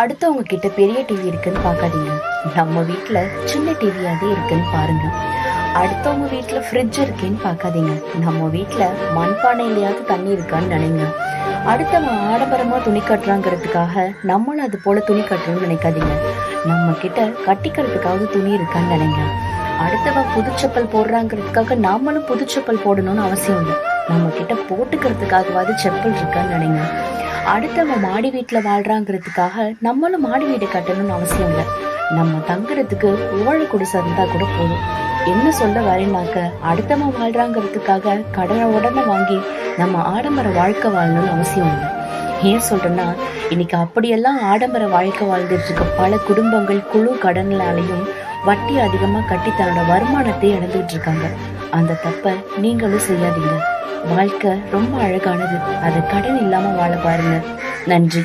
அடுத்தவங்க கிட்ட பெரிய டிவி இருக்குன்னு பார்க்காதீங்க. நம்ம வீட்ல சின்ன டிவியாவே இருக்குன்னு பாருங்க. அடுத்தவங்க வீட்ல ஃப்ரிட்ஜ் இருக்கேன்னு பார்க்காதீங்க. நம்ம வீட்ல மண்பானையிலயாவது தண்ணி இருக்கான்னு நினைங்க. அடுத்தவன் ஆடம்பரமா துணி கட்டுறாங்கிறதுக்காக நம்மளும் அது போல துணி கட்டணும்னு நினைக்காதீங்க. நம்ம கிட்ட கட்டிக்கிறதுக்காவது துணி இருக்கான்னு நினைங்க. அடுத்தவன் புதுச்சப்பல் போடுறாங்கிறதுக்காக நாமளும் புதுச்சப்பல் போடணும்னு அவசியம் இல்லை. நம்ம கிட்ட போட்டுக்கிறதுக்காகவாது செப்பல் இருக்கான்னு நினைங்க. அடுத்தவன் மாடி வீட்டுல வாழ்றாங்கிறதுக்காக நம்மளும் மாடி வீடு கட்டணும்னு அவசியம் இல்லை. நம்ம தங்குறதுக்கு ஓழை குடிசை இருந்தா கூட போதும். என்ன சொல்ல வரேன்னாக்க, அடுத்தவன் வாழ்றாங்கிறதுக்காக கடனை உடனே வாங்கி நம்ம ஆடம்பர வாழ்க்கை வாழணும்னு அவசியம் இல்லை. ஏன் சொல்றேன்னா, இன்னைக்கு அப்படியெல்லாம் ஆடம்பர வாழ்க்கை வாழ்ந்துட்டு இருக்க பல குடும்பங்கள் குழு கடனாலையும் வட்டி அதிகமா கட்டி தன்னோட வருமானத்தை இழந்துட்டு இருக்காங்க. அந்த தப்ப நீங்களும் செய்யாதீங்க. வாழ்க்கை ரொம்ப அழகானது. அதை கடன் இல்லாம வாழ பாருங்க. நன்றி.